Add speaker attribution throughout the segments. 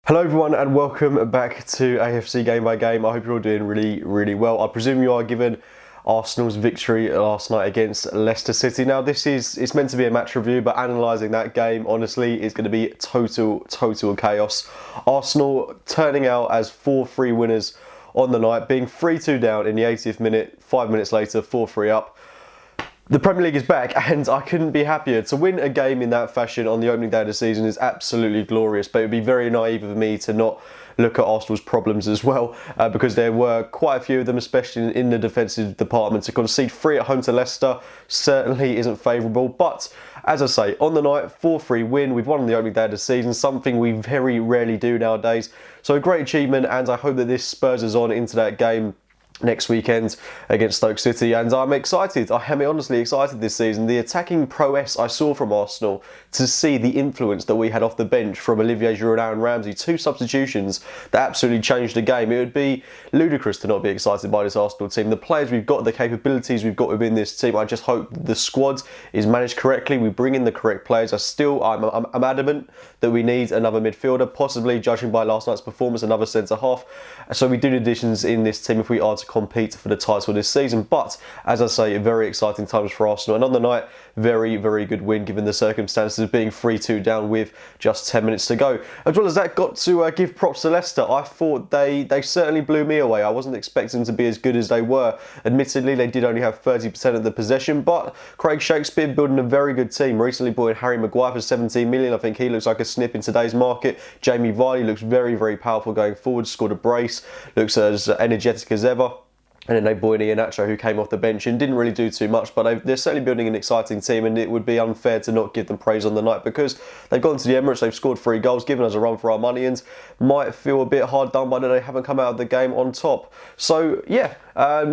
Speaker 1: Hello everyone and welcome back to AFC Game by Game. I hope you're all doing really well. I presume you are, given Arsenal's victory last night against Leicester City. Now it's meant to be a match review, but analysing that game honestly is going to be total chaos. Arsenal turning out as 4-3 winners on the night, being 3-2 down in the 80th minute, 5 minutes later 4-3 up. The Premier League is back and I couldn't be happier. To win a game in that fashion on the opening day of the season is absolutely glorious, but it would be very naive of me to not look at Arsenal's problems as well, because there were quite a few of them, especially in the defensive department. To concede 3 at home to Leicester certainly isn't favourable, but as I say, on the night, 4-3 win. We've won on the opening day of the season, something we very rarely do nowadays. So a great achievement, and I hope that this spurs us on into that game next weekend against Stoke City, and I'm excited. I am honestly excited this season. The attacking prowess I saw from Arsenal, to see the influence that we had off the bench from Olivier Giroud and Ramsey, 2 substitutions that absolutely changed the game. It would be ludicrous to not be excited by this Arsenal team. The players we've got, the capabilities we've got within this team, I just hope the squad is managed correctly. We bring in the correct players. I'm adamant that we need another midfielder, possibly, judging by last night's performance, another centre half. So we do need additions in this team if we are to compete for the title this season. But as I say, very exciting times for Arsenal, and on the night, very good win given the circumstances of being 3-2 down with just 10 minutes to go. As well as that, got to give props to Leicester. I thought they certainly blew me away. I wasn't expecting them to be as good as they were. Admittedly, they did only have 30% of the possession, but Craig Shakespeare building a very good team. Recently brought in Harry Maguire for 17 million. I think he looks like a snip in today's market. Jamie Vardy looks very powerful going forward, scored a brace, looks as energetic as ever. And then they brought in Iheanacho, who came off the bench and didn't really do too much, but they're certainly building an exciting team, and it would be unfair to not give them praise on the night, because they've gone to the Emirates, they've scored 3 goals, given us a run for our money, and might feel a bit hard done by that they haven't come out of the game on top. So yeah,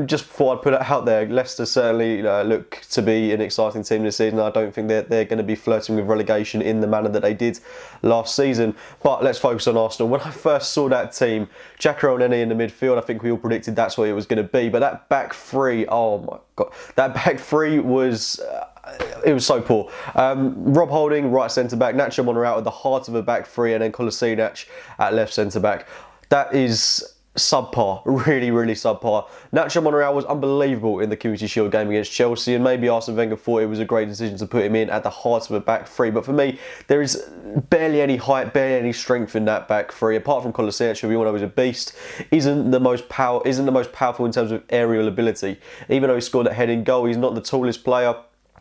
Speaker 1: just before I put it out there, Leicester certainly look to be an exciting team this season. I don't think they're going to be flirting with relegation in the manner that they did last season. But let's focus on Arsenal. When I first saw that team, Xhaka Elneny in the midfield, I think we all predicted that's what it was going to be. But that back 3, oh my God, that back 3 was... it was so poor. Rob Holding, right centre-back, Nacho Monreal at the heart of a back 3, and then Kolasinac at left centre-back. That is subpar, really subpar. Nacho Monreal was unbelievable in the Community Shield game against Chelsea, and maybe Arsene Wenger thought it was a great decision to put him in at the heart of a back 3, but for me, there is barely any height, barely any strength in that back 3, apart from Kolasinac, who we all know is a beast, isn't the most powerful in terms of aerial ability. Even though he scored that heading goal, he's not the tallest player.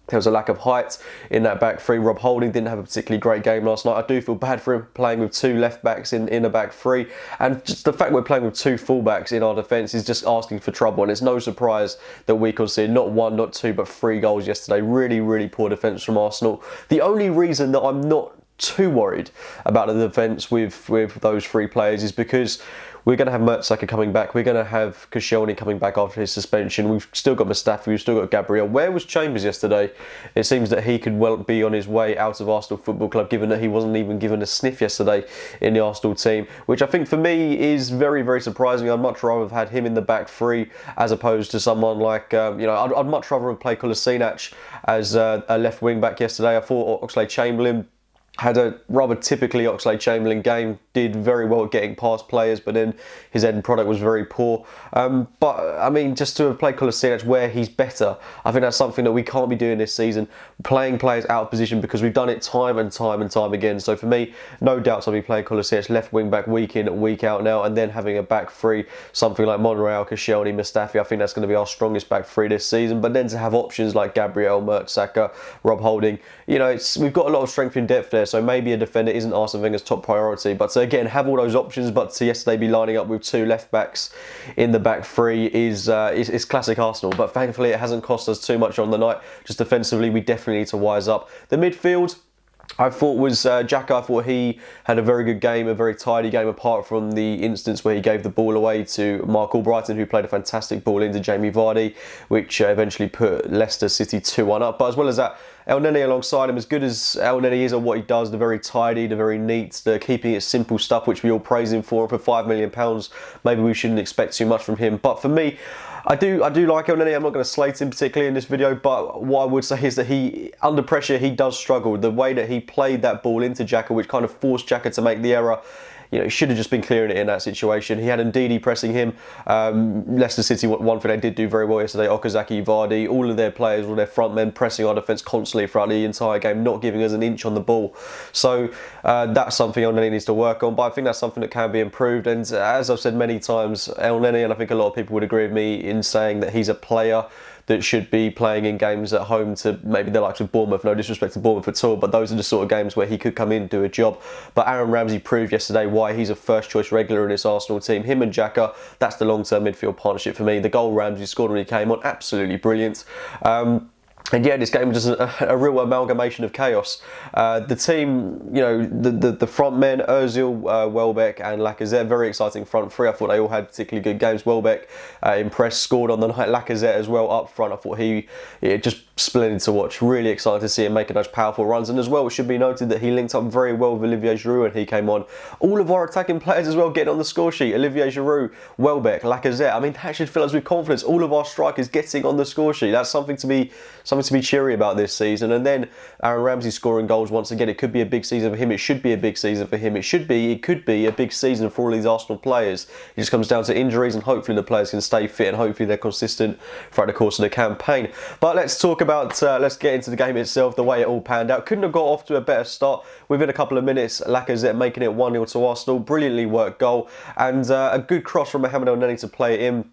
Speaker 1: There was a lack of height in that back 3. Rob Holding didn't have a particularly great game last night. I do feel bad for him playing with 2 left backs in a back 3. And just the fact we're playing with 2 full backs in our defence is just asking for trouble. And it's no surprise that we conceded not 1, not 2, but 3 goals yesterday. Really poor defence from Arsenal. The only reason that I'm not too worried about the defence with those 3 players is because we're going to have Mertesacker coming back. We're going to have Koscielny coming back after his suspension. We've still got Mustafi. We've still got Gabriel. Where was Chambers yesterday? It seems that he could well be on his way out of Arsenal Football Club, given that he wasn't even given a sniff yesterday in the Arsenal team, which I think for me is very surprising. I'd much rather have had him in the back 3 as opposed to someone like, I'd much rather have played Kolasinac as a left wing back yesterday. I thought Oxlade-Chamberlain had a rather typically Oxlade-Chamberlain game, did very well at getting past players, but then his end product was very poor. But I mean, just to have played Kolasinac where he's better, I think that's something that we can't be doing this season, playing players out of position, because we've done it time and time again. So for me, no doubts I'll be playing Kolasinac left wing back week in, week out now, and then having a back 3, something like Monreal, Koscielny, Mustafi. I think that's going to be our strongest back 3 this season. But then to have options like Gabriel, Mertesacker, Rob Holding, we've got a lot of strength in depth there. So maybe a defender isn't Arsene Wenger's top priority, but to again have all those options, but to yesterday be lining up with 2 left backs in the back 3 is classic Arsenal. But thankfully it hasn't cost us too much on the night. Just defensively, we definitely need to wise up. The midfield, I thought was Xhaka. I thought he had a very good game, a very tidy game, apart from the instance where he gave the ball away to Mark Albrighton, who played a fantastic ball into Jamie Vardy, which eventually put Leicester City 2-1 up. But as well as that, Elneny alongside him, as good as Elneny is at what he does, the very tidy, the very neat, the keeping it simple stuff, which we all praise him for £5 million, maybe we shouldn't expect too much from him. But for me, I do like Elneny. I'm not going to slate him particularly in this video, but what I would say is that he, under pressure, he does struggle. The way that he played that ball into Xhaka, which kind of forced Xhaka to make the error, he should have just been clearing it in that situation. He had Ndidi pressing him. Leicester City, one thing they did do very well yesterday, Okazaki, Vardy, all of their players, all their front men pressing our defence constantly throughout the entire game, not giving us an inch on the ball. So that's something El Neni needs to work on, but I think that's something that can be improved. And as I've said many times, El Neni, and I think a lot of people would agree with me in saying that he's a player that should be playing in games at home to maybe the likes of Bournemouth. No disrespect to Bournemouth at all, but those are the sort of games where he could come in and do a job. But Aaron Ramsey proved yesterday why he's a first choice regular in this Arsenal team. Him and Xhaka, that's the long-term midfield partnership for me. The goal Ramsey scored when he came on, absolutely brilliant. And yeah, this game was just a real amalgamation of chaos. The team, the front men, Ozil, Welbeck and Lacazette, very exciting front three. I thought they all had particularly good games. Welbeck impressed, scored on the night. Lacazette as well up front. I thought he just splendid to watch. Really excited to see him making those powerful runs. And as well, it should be noted that he linked up very well with Olivier Giroud when he came on. All of our attacking players as well getting on the score sheet. Olivier Giroud, Welbeck, Lacazette. I mean, that should fill us with confidence. All of our strikers getting on the score sheet. That's something to be cheery about this season. And then Aaron Ramsey scoring goals once again. It could be a big season for him. It should be a big season for him. It could be a big season for all these Arsenal players. It just comes down to injuries, and hopefully the players can stay fit and hopefully they're consistent throughout the course of the campaign. But let's talk about, let's get into the game itself, the way it all panned out. Couldn't have got off to a better start. Within a couple of minutes, Lacazette making it 1-0 to Arsenal. Brilliantly worked goal, and a good cross from Mohamed El Neni to play it in.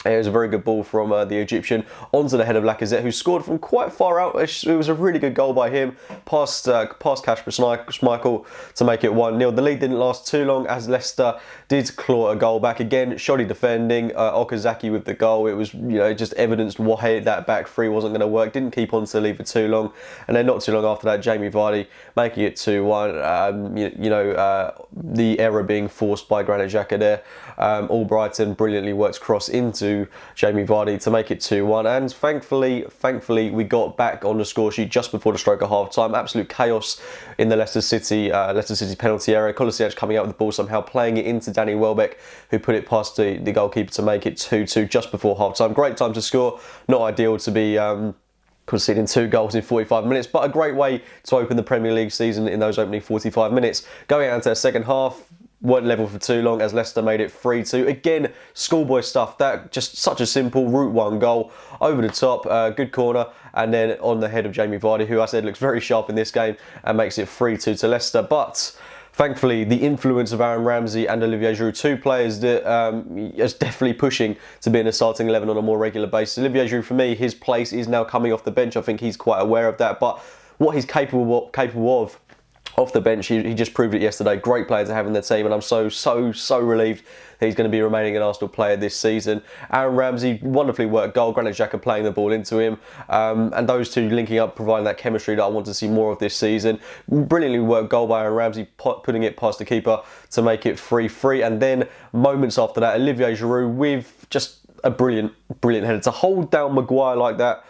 Speaker 1: It was a very good ball from the Egyptian onto the head of Lacazette, who scored from quite far out. It was a really good goal by him, past Kasper Schmeichel to make it 1-0. The lead didn't last too long as Leicester did claw a goal back again. Shoddy defending, Okazaki with the goal. It was, it just evidenced why that back three wasn't going to work. Didn't keep on to leave for too long, and then not too long after that, Jamie Vardy making it 2-1. The error being forced by Granit Xhaka there. Albrighton brilliantly worked cross into Jamie Vardy to make it 2-1, and thankfully we got back on the score sheet just before the stroke of half time. Absolute chaos in the Leicester City penalty area. Kolasinac coming out with the ball somehow, playing it into Danny Welbeck, who put it past the goalkeeper to make it 2-2 just before half time. Great time to score. Not ideal to be conceding 2 goals in 45 minutes, but a great way to open the Premier League season in those opening 45 minutes. Going out into the second half, weren't level for too long as Leicester made it 3-2. Again, schoolboy stuff. That just such a simple Route 1 goal over the top, good corner, and then on the head of Jamie Vardy, who I said looks very sharp in this game, and makes it 3-2 to Leicester. But thankfully, the influence of Aaron Ramsey and Olivier Giroud, 2 players that is definitely pushing to be in the starting 11 on a more regular basis. Olivier Giroud, for me, his place is now coming off the bench. I think he's quite aware of that, but what he's capable of off the bench, he just proved it yesterday. Great player to have in the team, and I'm so relieved that he's going to be remaining an Arsenal player this season. Aaron Ramsey, wonderfully worked goal. Granit Xhaka playing the ball into him, and those two linking up, providing that chemistry that I want to see more of this season. Brilliantly worked goal by Aaron Ramsey, putting it past the keeper to make it 3-3, and then moments after that, Olivier Giroud with just a brilliant header to hold down Maguire like that,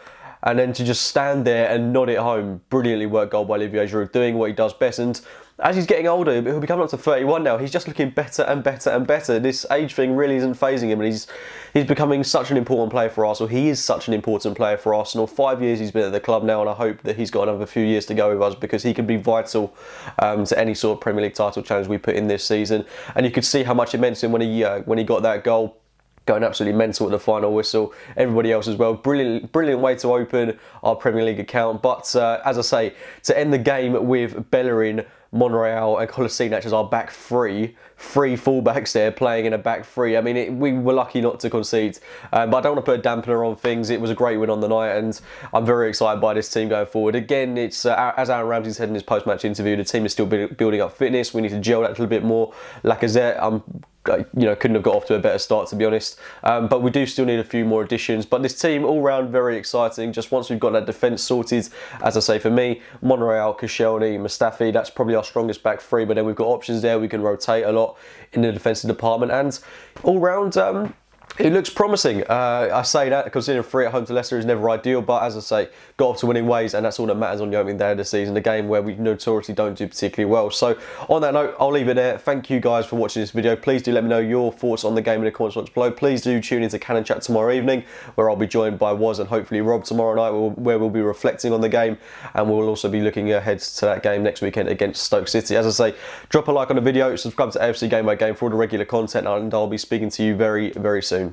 Speaker 1: and then to just stand there and nod it home. Brilliantly worked goal by Olivier Giroud, doing what he does best. And as he's getting older, he'll be coming up to 31 now. He's just looking better and better and better. This age thing really isn't phasing him, and he's becoming such an important player for Arsenal. He is such an important player for Arsenal. 5 years he's been at the club now, and I hope that he's got another few years to go with us, because he can be vital to any sort of Premier League title challenge we put in this season. And you could see how much it meant to him when he got that goal, going absolutely mental at the final whistle. Everybody else as well. Brilliant way to open our Premier League account. But as I say, to end the game with Bellerin, Monreal and Kolasinac as our back three fullbacks there playing in a back three. I mean, we were lucky not to concede, but I don't want to put a dampener on things. It was a great win on the night, and I'm very excited by this team going forward. Again, it's as Aaron Ramsey said in his post-match interview, the team is still building up fitness. We need to gel that a little bit more. Lacazette, couldn't have got off to a better start, to be honest. But we do still need a few more additions. But this team, all round, very exciting. Just once we've got that defence sorted, as I say, for me, Monreal, Koscielny, Mustafi, that's probably our strongest back three. But then we've got options there. We can rotate a lot in the defensive department, and all round, It looks promising. I say that considering 3 at home to Leicester is never ideal, but as I say, got off to winning ways, and that's all that matters on the opening day of the season, a game where we notoriously don't do particularly well. So on that note, I'll leave it there. Thank you guys for watching this video. Please do let me know your thoughts on the game in the comments box below. Please do tune into Cannon Chat tomorrow evening, where I'll be joined by Woz and hopefully Rob tomorrow night, where we'll be reflecting on the game, and we'll also be looking ahead to that game next weekend against Stoke City. As I say, drop a like on the video, subscribe to AFC Game by Game for all the regular content, and I'll be speaking to you very, very soon.